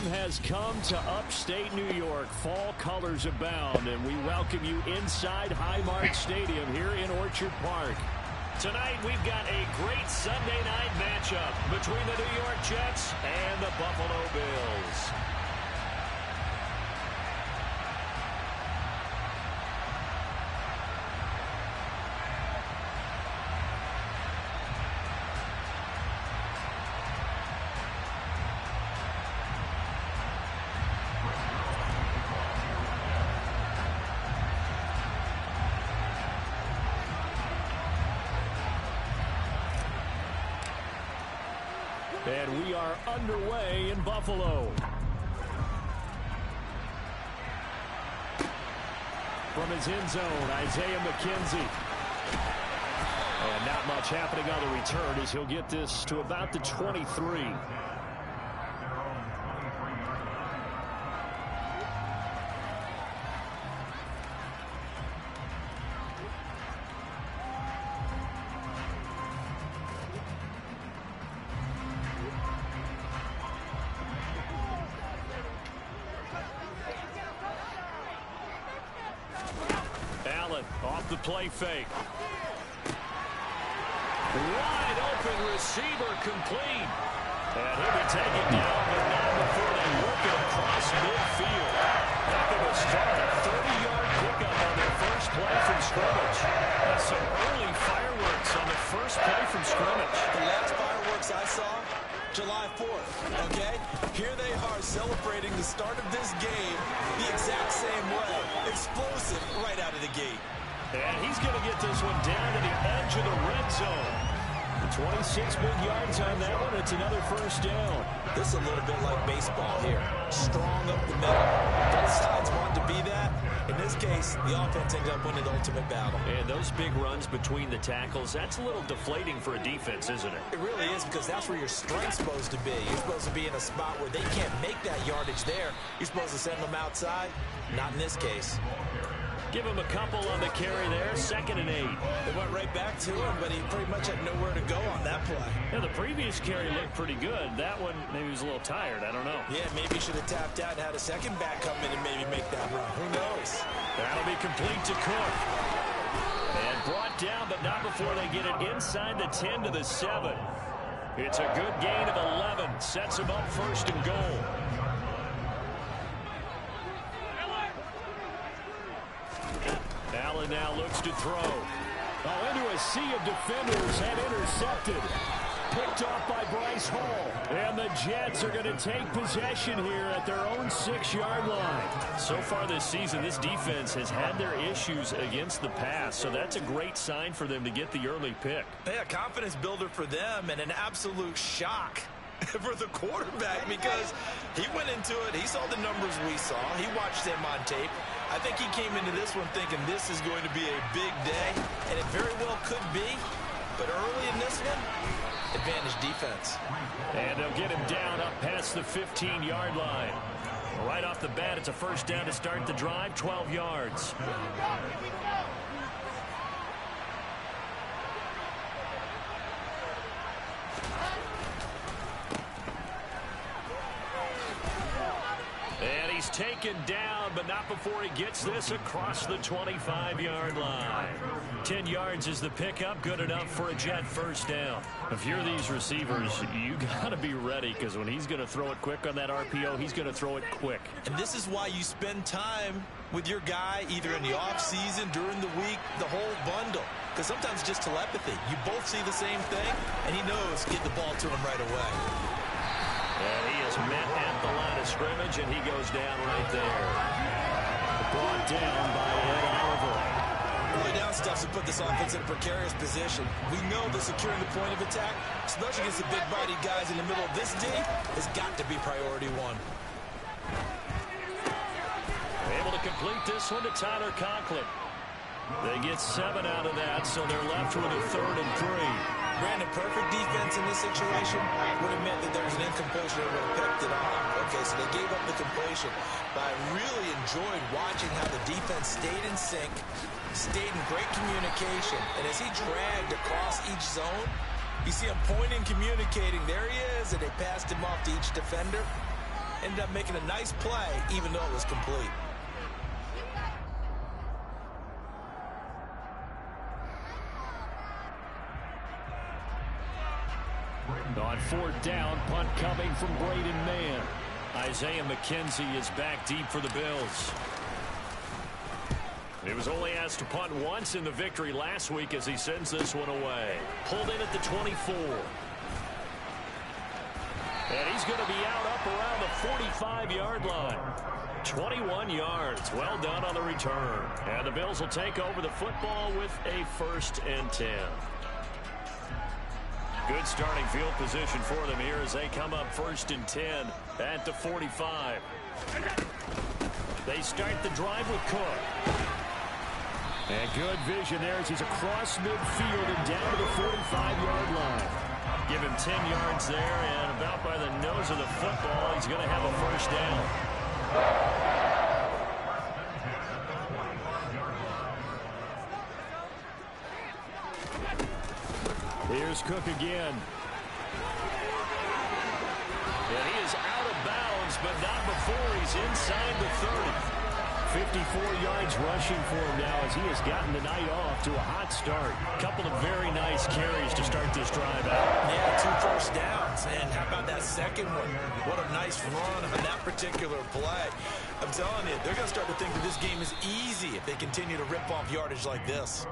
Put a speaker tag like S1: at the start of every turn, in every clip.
S1: Spring has come to upstate New York. Fall colors abound, and we welcome you inside Highmark Stadium here in Orchard Park. Tonight, we've got a great Sunday night matchup between the New York Jets and the Buffalo Bills. And we are underway in Buffalo. From his end zone, Isaiah McKenzie. And not much happening on the return as he'll get this to about the 23. Off the play fake. Wide open receiver complete. And he'll be taken down, but not before they work it across midfield. Heck of a start. A 30-yard pickup on their first play from scrimmage. That's some early fireworks on the first play from scrimmage.
S2: The last fireworks I saw, July 4th, okay? Here they are celebrating the start of this game the exact same way. Explosive right out of the gate.
S1: And he's going to get this one down to the edge of the red zone. 26 big yards on that one. It's another first down.
S2: This is a little bit like baseball here. Strong up the middle. Both sides want to be that. In this case, the offense ends up winning the ultimate battle.
S1: And those big runs between the tackles, that's a little deflating for a defense, isn't it?
S2: It really is, because that's where your strength's supposed to be. You're supposed to be in a spot where they can't make that yardage there. You're supposed to send them outside. Not in this case.
S1: Give him a couple on the carry there. 2nd and 8.
S2: They went right back to him, but he pretty much had nowhere to go on that play.
S1: Yeah, the previous carry looked pretty good. That one, maybe he was a little tired. I don't know.
S2: Yeah, maybe he should have tapped out and had a second back come in and maybe make that run. Who knows?
S1: That'll be complete to Cook. And brought down, but not before they get it inside the 10 to the 7. It's a good gain of 11. Sets him up 1st and goal. Allen now looks to throw. Oh, into a sea of defenders and intercepted. Picked off by Bryce Hall. And the Jets are going to take possession here at their own 6-yard line. So far this season, this defense has had their issues against the pass, so that's a great sign for them to get the early pick.
S2: Yeah, a confidence builder for them and an absolute shock for the quarterback, because he went into it, he saw the numbers we saw, he watched them on tape. I think he came into this one thinking this is going to be a big day, and it very well could be, but early in this one, advantage defense.
S1: And they'll get him down up past the 15-yard line. Right off the bat, it's a first down to start the drive, 12 yards. And he's taken down, but not before he gets this across the 25-yard line. 10 yards is the pickup, good enough for a Jet first down. If you're these receivers, you got to be ready, because when he's going to throw it quick on that RPO, he's going to throw it quick.
S2: And this is why you spend time with your guy, either in the offseason, during the week, the whole bundle. Because sometimes just telepathy. You both see the same thing, and he knows get the ball to him right away.
S1: And he is met at the line of scrimmage, and he goes down right there. Brought down by Ed Oliver.
S2: Early down stuff to put this offense in a precarious position. We know that securing the point of attack, especially against the big-bodied guys in the middle of this D, has got to be priority one.
S1: Able to complete this one to Tyler Conklin. They get 7 out of that, so they're left with a 3rd and 3.
S2: Brandon, perfect defense in this situation would have meant that there's an incompletion that would have picked it off. Okay, so they gave up the completion. But I really enjoyed watching how the defense stayed in sync, stayed in great communication. And as he dragged across each zone, you see him pointing, communicating. There he is, and they passed him off to each defender. ended up making a nice play, even though it was complete.
S1: On fourth down, punt coming from Braden Mann. Isaiah McKenzie is back deep for the Bills. He was only asked to punt once in the victory last week as he sends this one away. Pulled in at the 24. And he's going to be out up around the 45-yard line. 21 yards. Well done on the return. And the Bills will take over the football with a 1st and 10. Good starting field position for them here as they come up 1st and 10 at the 45. They start the drive with Cook. And good vision there as he's across midfield and down to the 45-yard line. Give him 10 yards there, and about by the nose of the football, he's going to have a 1st down. Here's Cook again. And he is out of bounds, but not before he's inside the 30. 54 yards rushing for him now as he has gotten the night off to a hot start. A couple of very nice carries to start this drive out.
S2: Yeah, 2 first downs. And how about that second one? What a nice run on that particular play. I'm telling you, they're going to start to think that this game is easy if they continue to rip off yardage like this.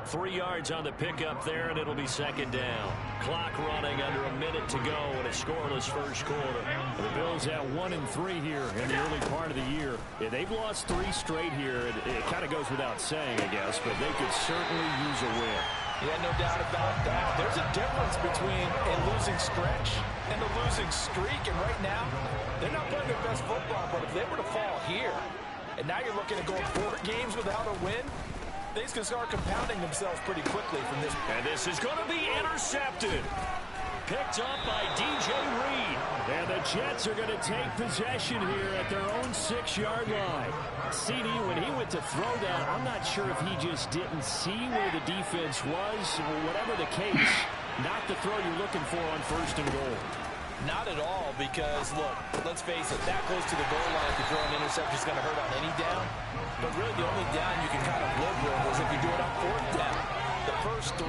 S1: 3 yards on the pickup there, and it'll be 2nd down. Clock running under a minute to go in a scoreless first quarter. The Bills at 1-3 here in the early part of the year. Yeah, they've lost 3 straight here. It kind of goes without saying, I guess, but they could certainly use a win.
S2: Yeah, no doubt about that. There's a difference between a losing stretch and a losing streak, and right now, they're not playing their best football, but if they were to fall here, and now you're looking at going 4 games without a win, things can start compounding themselves pretty quickly from this.
S1: And this is going to be intercepted. Picked up by DJ Reed. And the Jets are going to take possession here at their own 6-yard line. CD, when he went to throw that, I'm not sure if he just didn't see where the defense was. Whatever the case, not the throw you're looking for on 1st and goal.
S2: Not at all, because, look, let's face it, that close to the goal line, if you throw an interception, is going to hurt on any down. But really, the only down you can kind of live with is if you do it on 4th down. The first 3,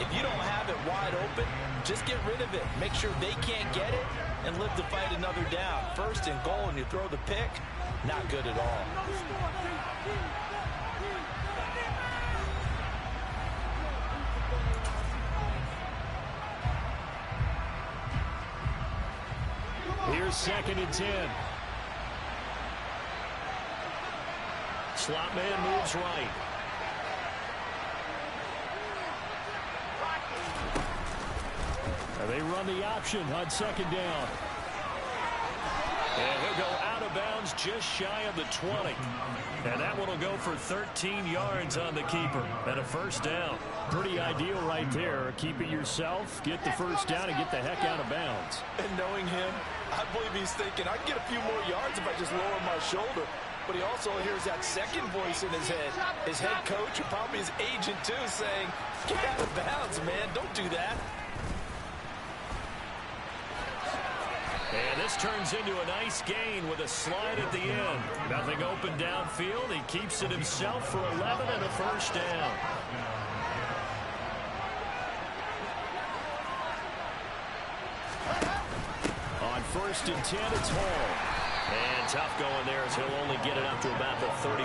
S2: if you don't have it wide open, just get rid of it. Make sure they can't get it and live to fight another down. 1st and goal, and you throw the pick, not good at all.
S1: Here's 2nd and 10. Slot man moves right. And they run the option on 2nd down. And he'll go out of bounds just shy of the 20. And that one will go for 13 yards on the keeper and a 1st down. Pretty ideal right there. Keep it yourself, get the 1st down, and get the heck out of bounds.
S2: And knowing him, I believe he's thinking, I can get a few more yards if I just lower my shoulder. But he also hears that second voice in his head. His head coach, or probably his agent too, saying, get out of bounds, man. Don't do that.
S1: And this turns into a nice gain with a slide at the end. Nothing open downfield. He keeps it himself for 11 and a 1st down. On 1st and 10, it's Hall. And tough going there as he'll only get it up to about the 31.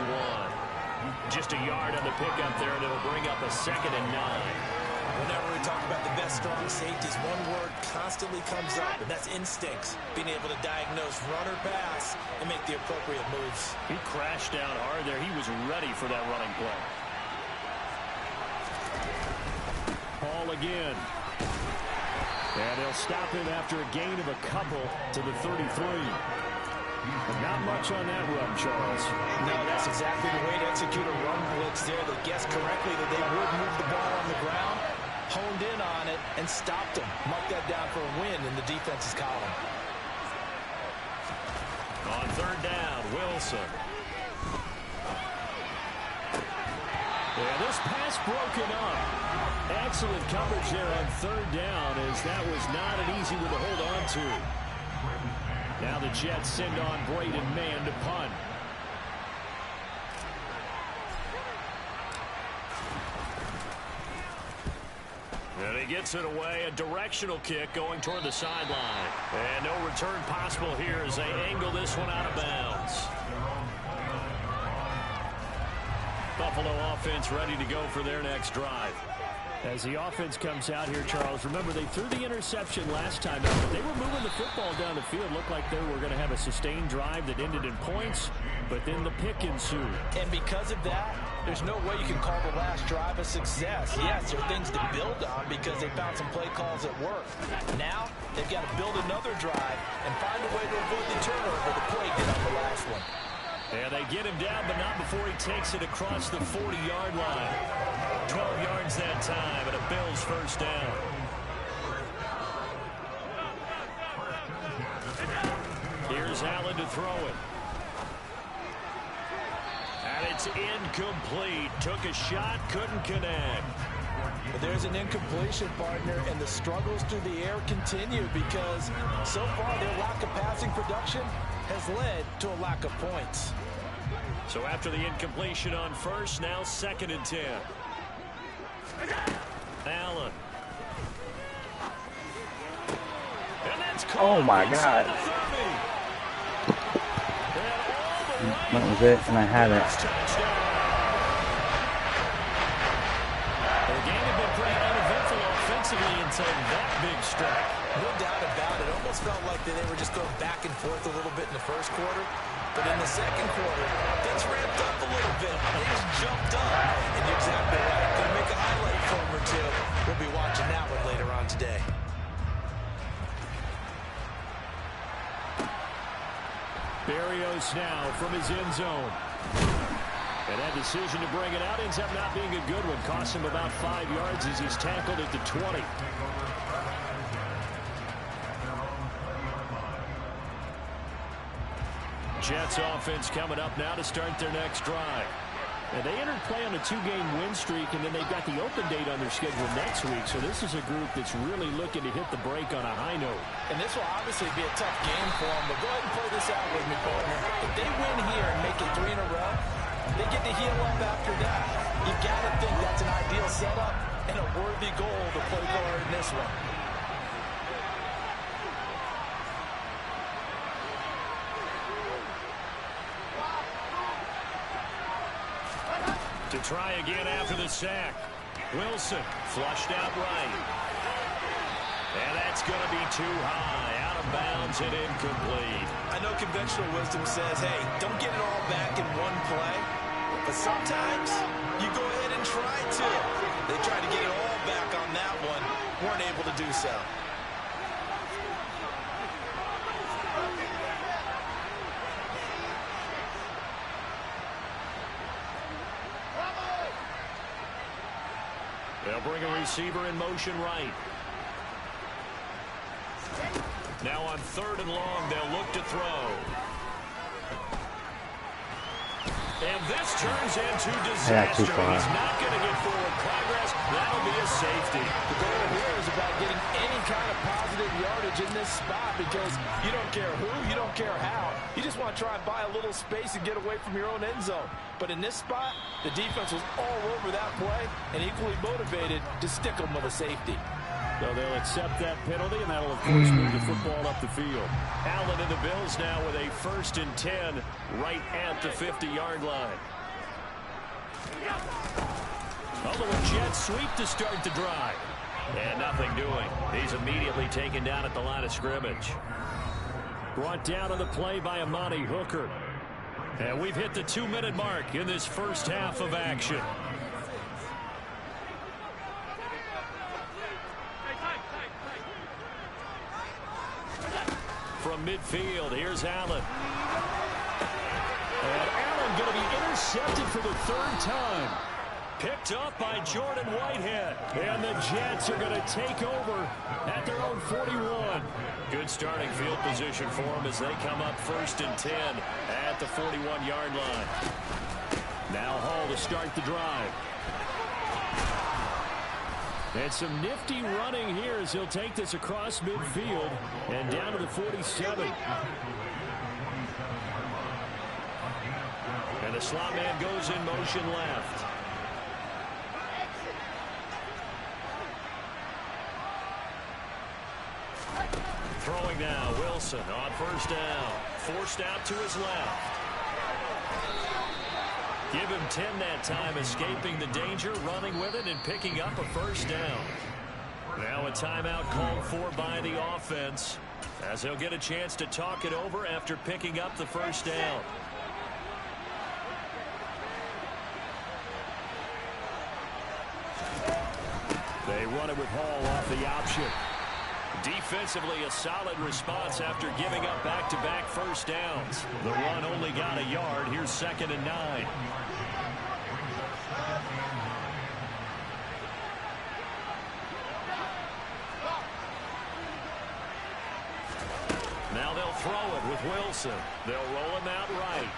S1: Just a yard on the pickup there, and it'll bring up a 2nd and 9.
S2: Whenever we talk about the best strong safeties, one word constantly comes up, and that's instincts. Being able to diagnose run or pass and make the appropriate moves.
S1: He crashed down hard there. He was ready for that running play. Hall again. And they'll stop him after a gain of a couple to the 33. But not much on that run, Charles.
S2: No, that's exactly the way to execute a run blitz there. They guessed correctly that they would move the ball on the ground, honed in on it, and stopped them. Mark that down for a win in the defense's column.
S1: On 3rd down, Wilson. And this pass broken up. Excellent coverage there on 3rd down, as that was not an easy one to hold on to. Now the Jets send on Braden Mann to punt. And he gets it away. A directional kick going toward the sideline. And no return possible here as they angle this one out of bounds. Buffalo offense ready to go for their next drive. As the offense comes out here, Charles, remember they threw the interception last time out, but they were moving the football down the field. Looked like they were going to have a sustained drive that ended in points, but then the pick ensued.
S2: And because of that, there's no way you can call the last drive a success. Yes, there are things to build on because they found some play calls that work. Now, they've got to build another drive and find a way to avoid the turnover the play did on the last one.
S1: And they get him down, but not before he takes it across the 40-yard line. 12 yards that time, and a Bills first down. Here's Allen to throw it. And it's incomplete. Took a shot, couldn't connect.
S2: But there's an incompletion, partner, and the struggles through the air continue because so far their lack of passing production has led to a lack of points.
S1: So after the incompletion on first, now 2nd and 10. Allen. And that's
S3: oh my God. That was it, and I had it.
S1: The game had been pretty uneventful offensively until that big strike.
S2: No doubt about it. It almost felt like they were just going back and forth a little bit in the first quarter. But in the second quarter, things ramped up a little bit. Things jumped up. And you're exactly right. Going to make a highlight film or two. We'll be watching that one later on today.
S1: Berrios now from his end zone. And that decision to bring it out ends up not being a good one. Costs him about 5 yards as he's tackled at the 20. Jets offense coming up now to start their next drive. And they entered play on a 2-game win streak, and then they've got the open date on their schedule next week. So this is a group that's really looking to hit the break on a high note.
S2: And this will obviously be a tough game for them, but go ahead and play this out with me, partner. If they win here and make it 3 in a row, they get to heal up after that. You got to think that's an ideal setup and a worthy goal to play for in this one.
S1: To try again after the sack. Wilson flushed out right. And that's going to be too high. Out of bounds and incomplete.
S2: I know conventional wisdom says, hey, don't get it all back in one play. But sometimes you go ahead and try to. They tried to get it all back on that one. Weren't able to do so.
S1: They'll bring a receiver in motion right. Now on 3rd and long, they'll look to throw. And this turns into disaster. He's not going to get forward progress. That'll be a safety.
S2: The goal here is about getting any kind of positive yardage in this spot because you don't care who, you don't care how. You just want to try and buy a little space and get away from your own end zone. But in this spot, the defense was all over that play and equally motivated to stick them with a safety.
S1: So they'll accept that penalty, and that'll, of course, move the football up the field. Allen and the Bills now with a 1st and 10 right at the 50-yard line. Although a jet sweep to start the drive. And nothing doing. He's immediately taken down at the line of scrimmage. Brought down on the play by Amani Hooker. And we've hit the 2-minute mark in this first half of action. From midfield, here's Allen. And Allen going to be intercepted for the 3rd time. Picked up by Jordan Whitehead. And the Jets are going to take over at their own 41. Good starting field position for them as they come up 1st and 10 at the 41-yard line. Now Hall to start the drive. And some nifty running here as he'll take this across midfield and down to the 47. And the slot man goes in motion left. Throwing now, Wilson on first down. Forced out to his left. Give him 10 that time, escaping the danger, running with it, and picking up a first down. Now a timeout called for by the offense, as he'll get a chance to talk it over after picking up the first down. They run it with Hall off the option. Defensively, a solid response after giving up back-to-back first downs. The run only got a yard. Here's 2nd and 9. Now they'll throw it with Wilson. They'll roll him out right.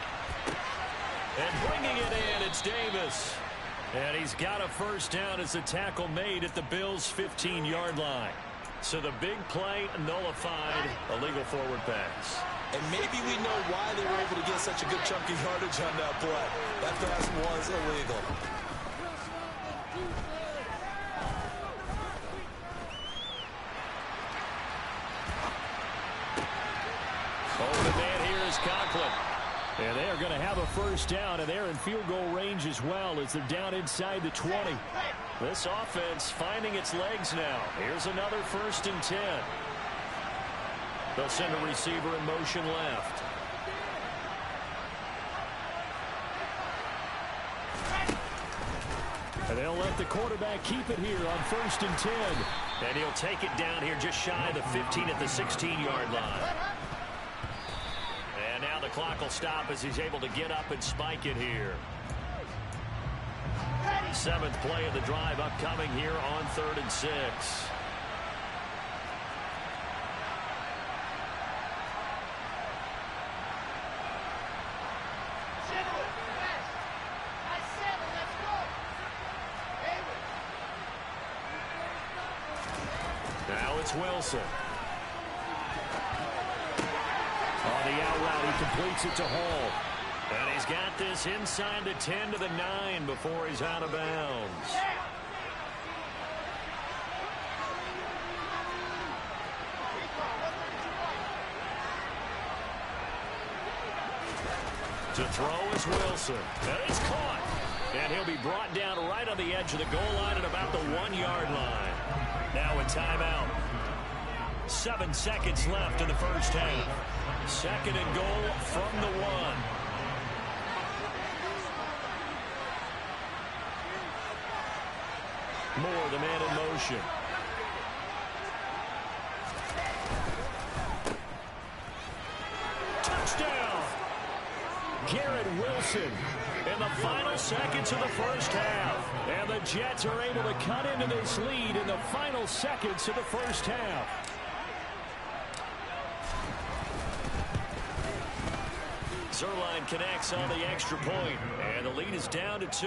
S1: And bringing it in, it's Davis. And he's got a first down as the tackle made at the Bills' 15-yard line. So the big play nullified, a legal forward pass.
S2: And maybe we know why they were able to get such a good chunk of yardage on that play. That pass was illegal.
S1: Oh, the man here is Conklin. And they are going to have a first down, and they're in field goal range as well as they're down inside the 20. This offense finding its legs now. Here's another 1st and 10. They'll send a receiver in motion left. And they'll let the quarterback keep it here on 1st and 10. And he'll take it down here just shy of the 15 at the 16-yard line. And now the clock will stop as he's able to get up and spike it here. 7th play of the drive upcoming here on 3rd and 6. Now it's Wilson. On the out route, he completes it to Hall. And he's got this inside the 10 to the 9 before he's out of bounds. To throw is Wilson. And it's caught. And he'll be brought down right on the edge of the goal line at about the 1-yard line. Now a timeout. 7 seconds left in the first half. 2nd and goal from the 1. Moore, the man in motion. Touchdown! Garrett Wilson in the final seconds of the first half. And the Jets are able to cut into this lead in the final seconds of the first half. Zerline connects on the extra point, and the lead is down to 2.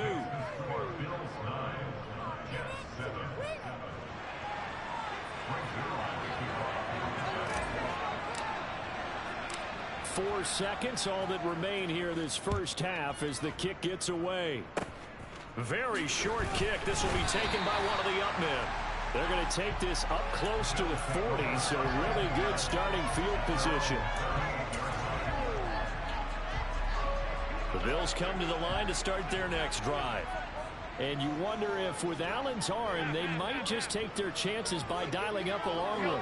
S1: 4 seconds, all that remain here this first half as the kick gets away. Very short kick. This will be taken by one of the up men. They're going to take this up close to the 40, so really good starting field position. The Bills come to the line to start their next drive. And you wonder if with Allen's arm, they might just take their chances by dialing up a long one.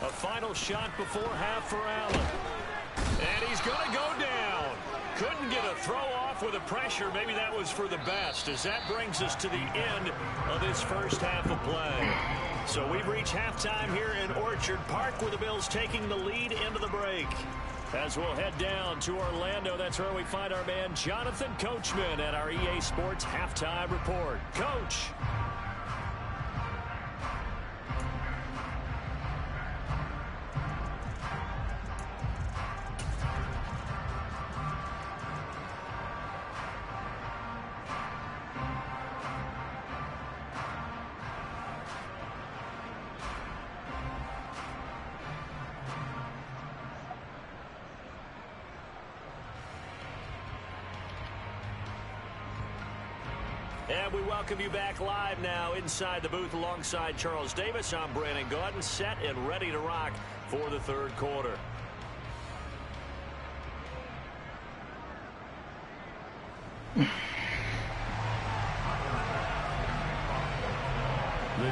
S1: A final shot before half for Allen. And he's going to go down. Couldn't get a throw off with the pressure. Maybe that was for the best, as that brings us to the end of this first half of play. So we've reached halftime here in Orchard Park, with the Bills taking the lead into the break. As we'll head down to Orlando, that's where we find our man Jonathan Coachman at our EA Sports Halftime Report. Coach. And we welcome you back live now inside the booth alongside Charles Davis. I'm Brandon Gaudin, set and ready to rock for the third quarter. The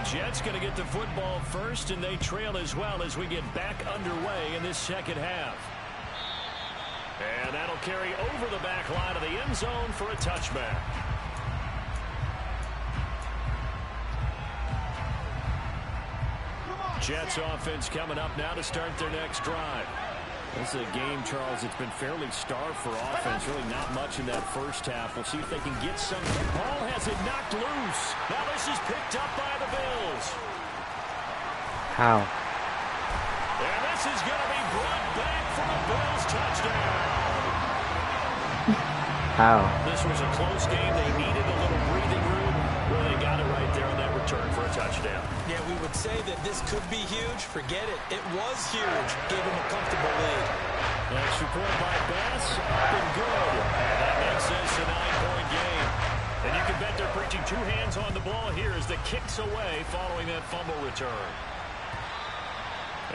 S1: Jets going to get the football first, and they trail as well as we get back underway in this second half. And that'll carry over the back line of the end zone for a touchback. Jets offense coming up now to start their next drive. This is a game, Charles, it's been fairly starved for offense. Really not much in that first half. We'll see if they can get some. Ball has it knocked loose. Now this is picked up by the Bills.
S3: How?
S1: And this is going to be brought back for the Bills touchdown.
S3: How?
S1: This was a close game. They needed a little breathing room. Well, they got it right there on that return for a touchdown.
S2: Yeah, we would say that this could be huge. Forget it. It was huge. Gave him a comfortable lead.
S1: Extra point by Bass. Up and good. And that makes this a 9-point game. And you can bet they're preaching two hands on the ball here as the kick's away following that fumble return.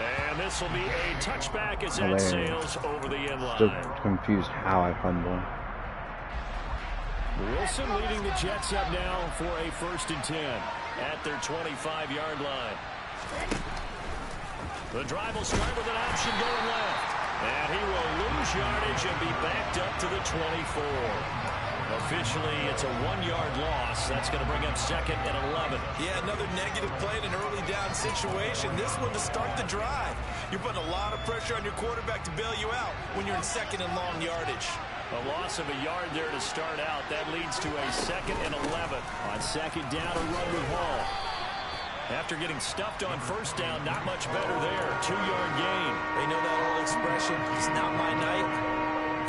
S1: And this will be a touchback as that sails over the end line.
S3: Still confused how I fumbled.
S1: Wilson leading the Jets up now for a 1st and 10 at their 25-yard line. The drive will start with an option going left. And he will lose yardage and be backed up to the 24. Officially, it's a 1-yard loss. That's going to bring up 2nd and 11.
S2: Yeah, another negative play in an early down situation. This one to start the drive. You're putting a lot of pressure on your quarterback to bail you out when you're in 2nd and long yardage.
S1: A loss of a yard there to start out. That leads to a 2nd and 11. On 2nd down, a run with Hall. After getting stuffed on 1st down, not much better there. 2-yard gain.
S2: They know that old expression, it's not my night.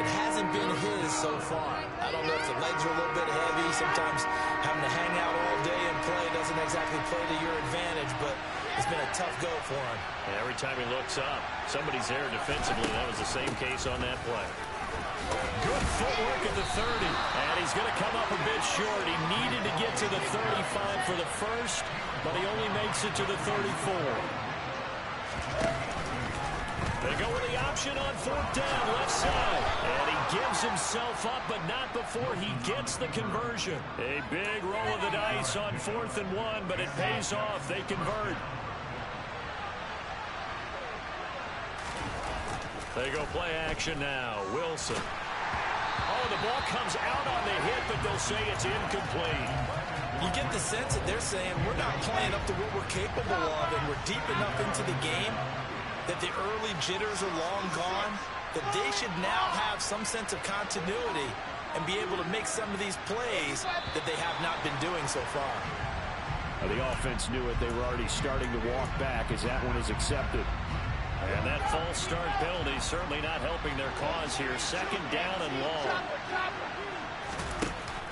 S2: It hasn't been his so far. I don't know if the legs are a little bit heavy. Sometimes having to hang out all day and play doesn't exactly play to your advantage, but it's been a tough go for him.
S1: And every time he looks up, somebody's there defensively. That was the same case on that play. Good footwork at the 30, and he's going to come up a bit short. He needed to get to the 35 for the first, but he only makes it to the 34. They go with the option on 4th down, left side. And he gives himself up, but not before he gets the conversion. A big roll of the dice on 4th and 1, but it pays off. They convert. They go play action now. Wilson. Oh, the ball comes out on the hit, but they'll say it's incomplete.
S2: You get the sense that they're saying we're not playing up to what we're capable of, and we're deep enough into the game that the early jitters are long gone, that they should now have some sense of continuity and be able to make some of these plays that they have not been doing so far.
S1: The offense knew it. They were already starting to walk back as that one is accepted. And that false start penalty certainly not helping their cause here. 2nd down and long.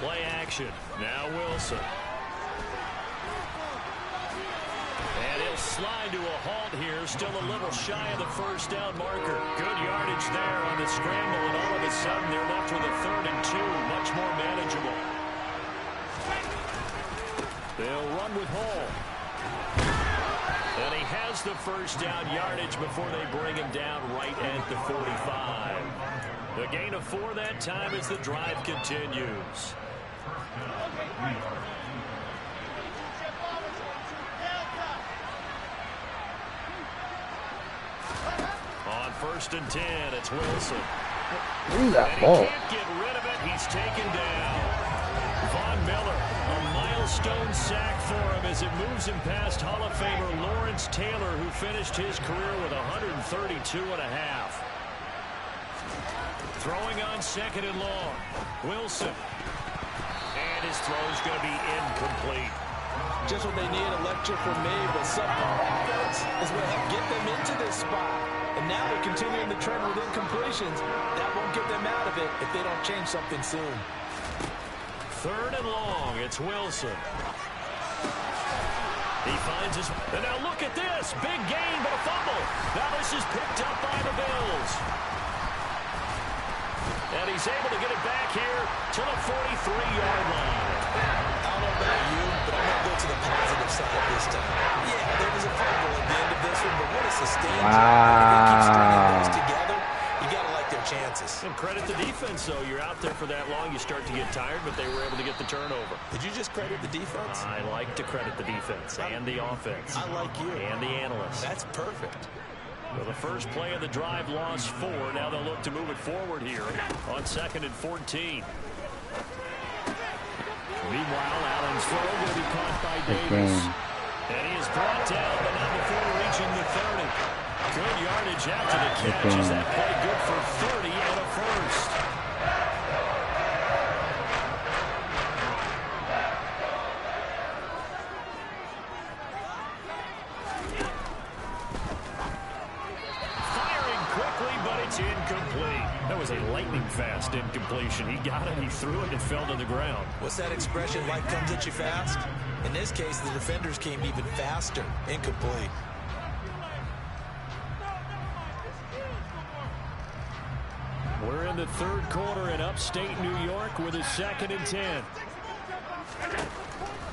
S1: Play action. Now Wilson. And he'll slide to a halt here. Still a little shy of the 1st down marker. Good yardage there on the scramble, and all of a sudden they're left with a 3rd and 2. Much more manageable. They'll run with Hall. And he has the 1st down yardage before they bring him down right at the 45. The gain of 4 that time as the drive continues. On 1st and 10, it's Wilson.
S3: Ooh, that ball.
S1: He can't get rid of it. He's taken down. Von Miller, a milestone sack for him as it moves him past Hall of Famer Lawrence Taylor, who finished his career with 132.5. Throwing on 2nd and long. Wilson. And his throw's going to be incomplete.
S2: Just what they need, a lecture from me, but subpar offense is what helped get them into this spot. And now they're continuing the trend with incompletions. That won't get them out of it if they don't change something soon.
S1: 3rd and long, it's Wilson. He finds his... And now look at this. Big gain, but a fumble. Now this is picked up by the Bills. And he's able to get it back here to the 43-yard line.
S2: I don't about you, but I'm going to go to the positive side this time. Yeah, there was a fumble at the end of this one, but what a sustained job. If they keep stringing those together, you got to like their chances.
S1: And credit the defense, though. You're out there for that long, you start to get tired, but they were able to get the turnover.
S2: Did you just credit the defense?
S1: I like to credit the defense and the offense.
S2: I like you.
S1: And the analysts.
S2: That's perfect.
S1: Well, the first play of the drive lost 4. Now they'll look to move it forward here on 2nd and 14. Meanwhile, Allen's throw going to be caught by Davis. And he is brought down, but not before reaching the 30. Good yardage after the catch. Is that play good for 30 and a first? Firing quickly, but it's incomplete. That was a lightning-fast incompletion. He got it, he threw it, and it fell to the ground.
S2: What's that expression, life comes at you fast? In this case, the defenders came even faster. Incomplete.
S1: We're in the third quarter in upstate New York with a 2nd and 10.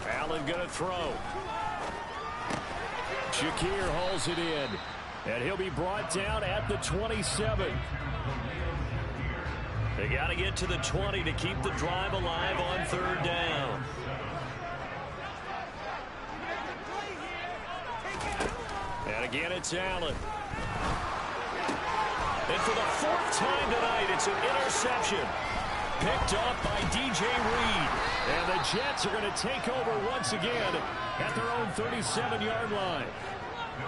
S1: Allen going to throw. Shakir hauls it in. And he'll be brought down at the 27. They got to get to the 20 to keep the drive alive on 3rd down. And again, it's Allen. And for the 4th time tonight, it's an interception. Picked up by DJ Reed. And the Jets are going to take over once again at their own 37-yard line.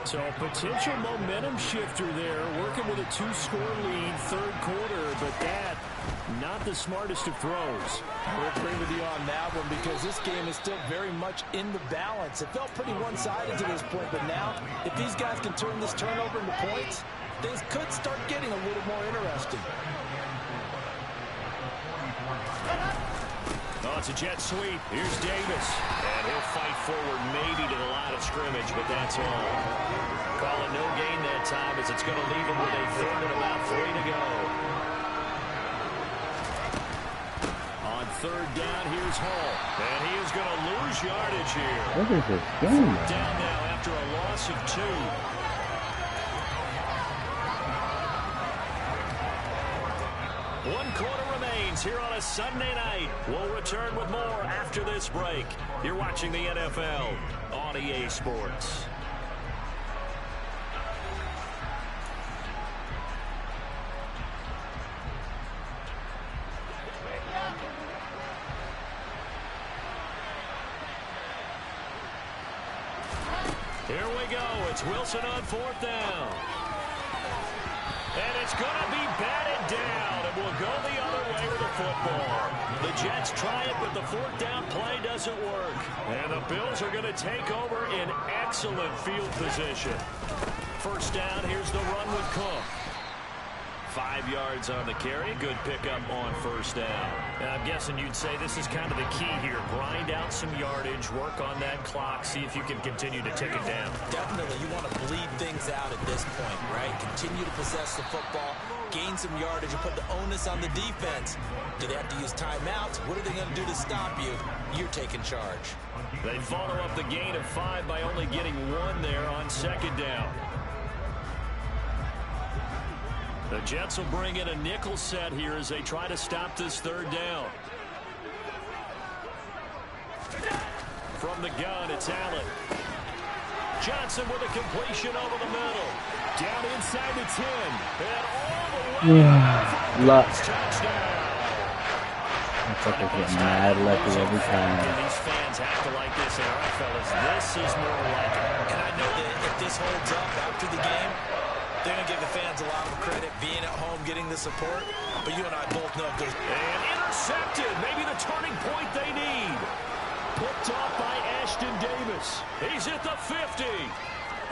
S1: So potential momentum shifter there, working with a 2-score lead, 3rd quarter, but that, not the smartest of throws.
S4: We'll agree with you on that one because this game is still very much in the balance. It felt pretty one-sided to this point, but now, if these guys can turn this turnover into points, things could start getting a little more interesting.
S1: Oh, it's a jet sweep. Here's Davis. And he'll fight forward maybe to the line of scrimmage, but that's all. Call it no gain that time as it's going to leave him with a 3rd and about 3 to go. On 3rd down, here's Hall. And he is going to lose yardage here.
S3: What is this game?
S1: 4th down now after a loss of 2. One quarter remains here on a Sunday night. We'll return with more after this break. You're watching the NFL on EA Sports. Here we go. It's Wilson on 4th down. And it's going to be batted down, and we'll go the other way with the football. The Jets try it, but the 4th down play doesn't work. And the Bills are going to take over in excellent field position. 1st down, here's the run with Cook. 5 yards on the carry. Good pickup on 1st down. And I'm guessing you'd say this is kind of the key here. Grind out some yardage, work on that clock, see if you can continue to tick it down.
S2: Definitely. You want to bleed things out at this point, right? Continue to possess the football, gain some yardage, and put the onus on the defense. Do they have to use timeouts? What are they going to do to stop you? You're taking charge.
S1: They follow up the gain of 5 by only getting 1 there on 2nd down. The Jets will bring in a nickel set here as they try to stop this 3rd down. From the gun, it's Allen. Johnson with a completion over the middle. Down inside the 10. And all the way.
S3: Luck.
S1: Touchdown.
S3: Looks like they're getting mad lucky every time.
S1: And these fans have to like this. And all right, fellas, this is more like it.
S2: And I know that if this holds up after the game, they're going to give the fans a lot of credit being at home, getting the support. But you and I both know if there's...
S1: And intercepted. Maybe the turning point they need. Picked off by Ashton Davis. He's at the 50.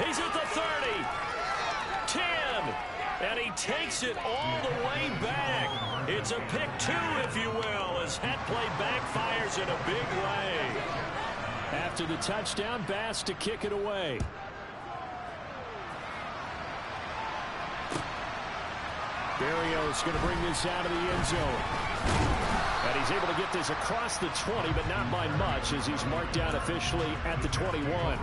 S1: He's at the 30. 10. And he takes it all the way back. It's a pick 2, if you will, as that play backfires in a big way. After the touchdown, Bass to kick it away. Berrios going to bring this out of the end zone. And he's able to get this across the 20, but not by much as he's marked down officially at the 21.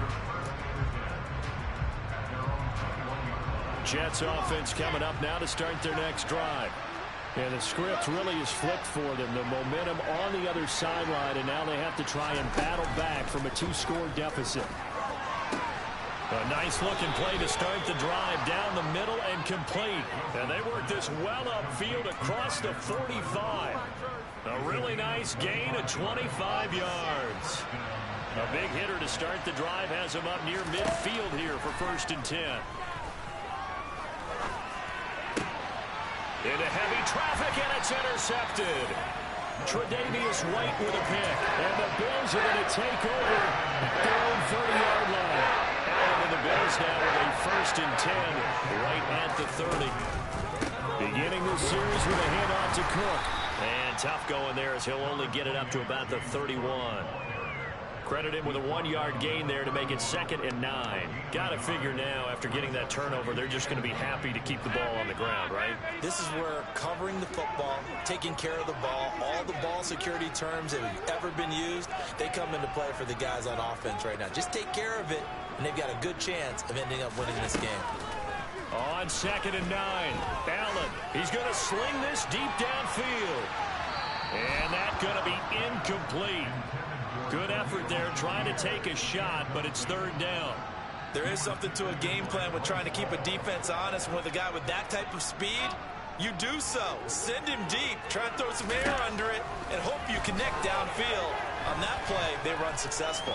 S1: Jets offense coming up now to start their next drive. And the script really is flipped for them. The momentum on the other sideline, and now they have to try and battle back from a 2-score deficit. A nice-looking play to start the drive down the middle and complete. And they work this well upfield across the 45. A really nice gain of 25 yards. A big hitter to start the drive has him up near midfield here for 1st and 10. Into heavy traffic, and it's intercepted. Tre'Davious White with a pick. And the Bills are going to take over their own 30-yard line. Allen and the Bills now with a 1st and 10 right at the 30. Beginning this series with a handoff to Cook. And tough going there as he'll only get it up to about the 31. Credit him with a 1-yard gain there to make it 2nd and 9. Got to figure now, after getting that turnover, they're just going to be happy to keep the ball on the ground, right?
S4: This is where covering the football, taking care of the ball, all the ball security terms that have ever been used, they come into play for the guys on offense right now. Just take care of it, and they've got a good chance of ending up winning this game.
S1: On 2nd and 9, Allen, he's going to sling this deep downfield. And that's going to be incomplete. Good effort there trying to take a shot, but it's 3rd down.
S2: There is something to a game plan with trying to keep a defense honest. And with a guy with that type of speed, you do so. Send him deep, try and throw some air under it, and hope you connect downfield. On that play, they run successful.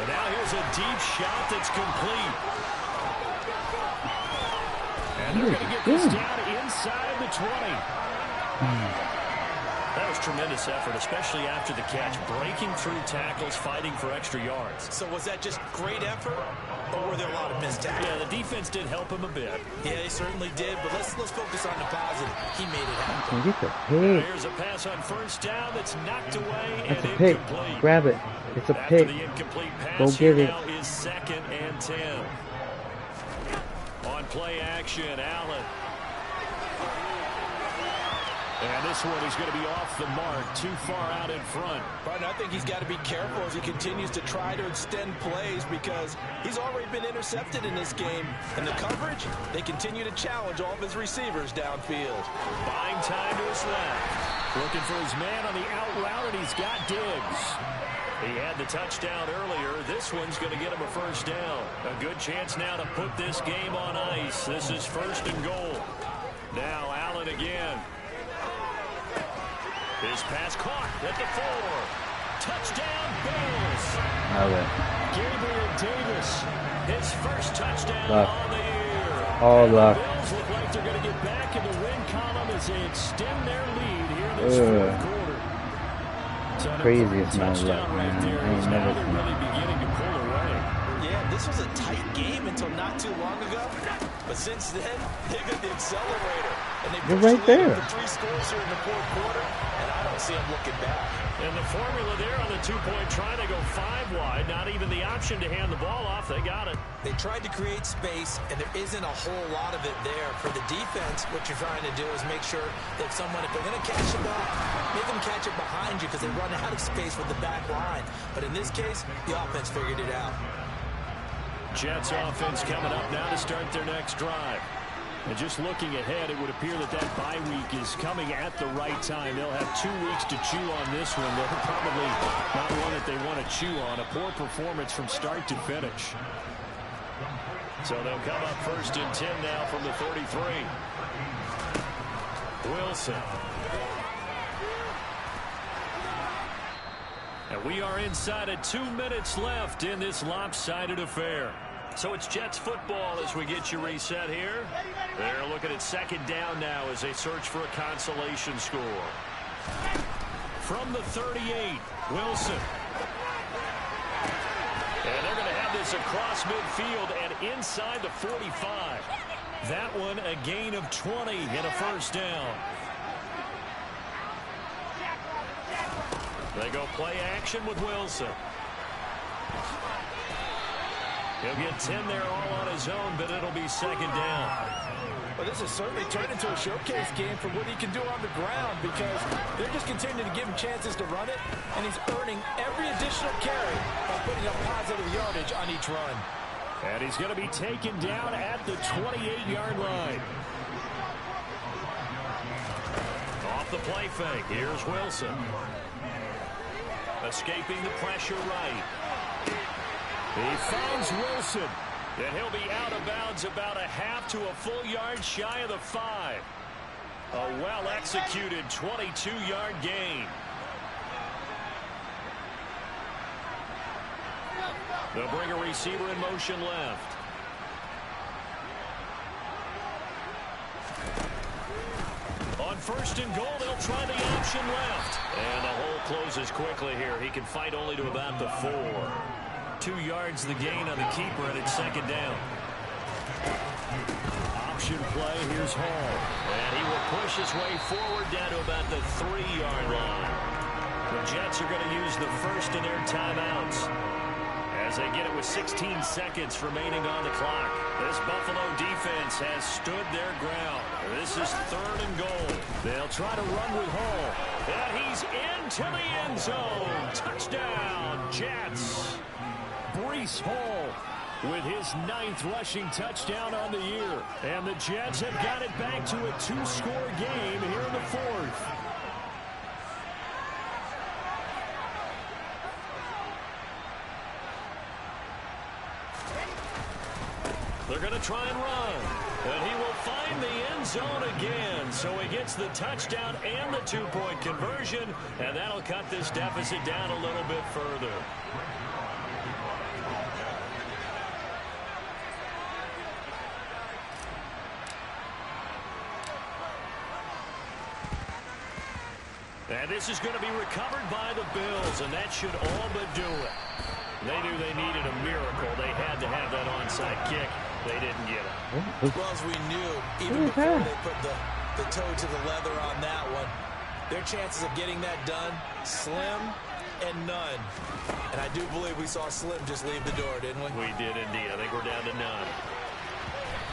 S1: And now here's a deep shot that's complete. And they're going to get this down inside the 20. That was tremendous effort, especially after the catch, breaking through tackles, fighting for extra yards.
S2: So was that just great effort, or were there a lot of missed tackles?
S1: Yeah, the defense did help him a bit.
S2: Yeah, he certainly did, but let's focus on the positive. He made it happen.
S3: Get the pick.
S1: Here's a pass on 1st down that's knocked away
S3: That's
S1: and
S3: a pick.
S1: incomplete.
S3: Grab it. It's a
S1: After
S3: pick.
S1: the incomplete pass,
S3: Go get it.
S1: now is 2nd and 10. On play action, Allen. And this one is going to be off the mark, too far out in front.
S4: But I think he's got to be careful as he continues to try to extend plays because he's already been intercepted in this game. And the coverage, they continue to challenge all of his receivers downfield.
S1: Buying time to his left. Looking for his man on the out route, and he's got Diggs. He had the touchdown earlier. This one's going to get him a 1st down. A good chance now to put this game on ice. This is 1st and goal. Now Allen again. His pass caught at the 4. Touchdown, Bills.
S3: Okay.
S1: Gabriel Davis, his 1st touchdown
S3: Luck.
S1: on the year.
S3: All luck.
S1: The Bills look like they're going to get back in the win column as they extend their lead here in this 4th quarter.
S3: Craziest man luck,
S1: Right
S3: man.
S1: there,
S3: I ain't
S1: as
S3: never
S1: now they're
S3: seen
S1: really beginning to pull away.
S4: Yeah, this was a tight game until not too long ago. But since then, they got the accelerator. And they
S3: You're right there.
S4: The 3 scores here in the 4th quarter, and I don't see them looking back.
S1: And the formula there on the 2-point try, they go 5 wide. Not even the option to hand the ball off. They got it.
S4: They tried to create space, and there isn't a whole lot of it there. For the defense, what you're trying to do is make sure that someone, if they're going to catch the ball, make them catch it behind you because they run out of space with the back line. But in this case, the offense figured it out.
S1: Jets offense coming up now to start their next drive. And just looking ahead, it would appear that bye week is coming at the right time. They'll have 2 weeks to chew on this one. They're probably not one that they want to chew on. A poor performance from start to finish. So they'll come up 1st and 10 now from the 33. Wilson. And we are inside of 2 minutes left in this lopsided affair. So it's Jets football as we get you reset here. They're looking at 2nd down now as they search for a consolation score. From the 38, Wilson. And they're going to have this across midfield and inside the 45. That one a gain of 20 and a 1st down. They go play action with Wilson. He'll get 10 there all on his own, but it'll be 2nd down.
S4: Well, this has certainly turned into a showcase game for what he can do on the ground because they're just continuing to give him chances to run it, and he's earning every additional carry by putting up positive yardage on each run.
S1: And he's going to be taken down at the 28-yard line. Off the play fake, here's Wilson. Escaping the pressure right. He finds Wilson. And he'll be out of bounds about a half to a full yard shy of the 5. A well-executed 22-yard gain. They'll bring a receiver in motion left. On first and goal, they'll try the option left. And the hole closes quickly here. He can fight only to about the 4. 2 yards the gain on the keeper, and it's second down. Option play, here's Hall. And he will push his way forward down to about the 3-yard line. The Jets are going to use the first of their timeouts as they get it with 16 seconds remaining on the clock. This Buffalo defense has stood their ground. This is 3rd and goal. They'll try to run with Hall. And he's into the end zone. Touchdown, Jets. Breece Hall with his 9th rushing touchdown on the year. And the Jets have got it back to a 2-score game here in the 4th. They're going to try and run. And he will find the end zone again. So he gets the touchdown and the 2-point conversion. And that'll cut this deficit down a little bit further. And this is going to be recovered by the Bills, and that should all but do it. They knew they needed a miracle. They had to have that onside kick. They didn't get it.
S4: Well, as we knew, even before they put the toe to the leather on that one, their chances of getting that done, slim and none. And I do believe we saw Slim just leave the door, didn't we?
S1: We did indeed. I think we're down to none.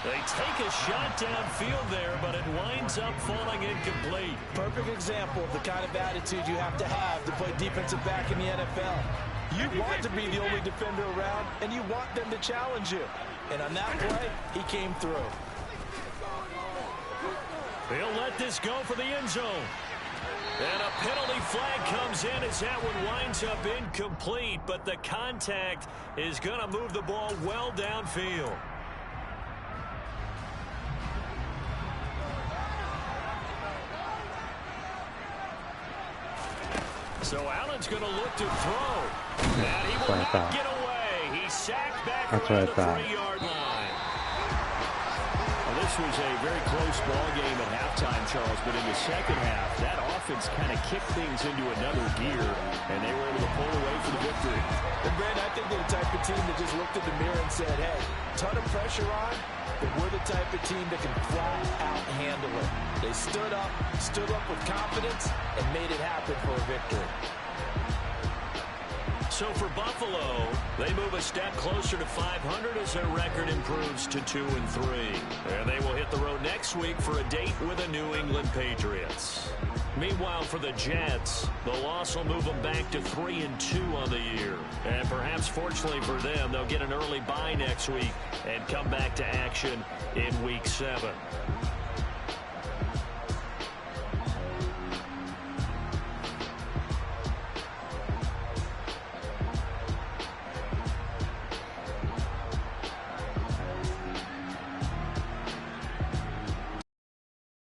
S1: They take a shot downfield there, but it winds up falling incomplete.
S4: Perfect example of the kind of attitude you have to play defensive back in the NFL. You want to be the only defender around, and you want them to challenge you. And on that play, he came through.
S1: They'll let this go for the end zone. And a penalty flag comes in as that one winds up incomplete, but the contact is going to move the ball well downfield. So Allen's going to look to throw. And he will not get away. He's sacked back around the 3-yard line. Well, this was a very close ball game at halftime, Charles, but in the second half, that offense kind of kicked things into another gear, and they were able to pull away for the victory.
S4: And Brad, I think they're the type of team that just looked in the mirror and said, hey, ton of pressure on, but we're the type of team that can flat out handle it. They stood up with confidence, and made it happen for a victory.
S1: So for Buffalo, they move a step closer to 500 as their record improves to 2-3. And they will hit the road next week for a date with the New England Patriots. Meanwhile, for the Jets, the loss will move them back to 3-2 on the year. And perhaps fortunately for them, they'll get an early bye next week and come back to action in Week 7.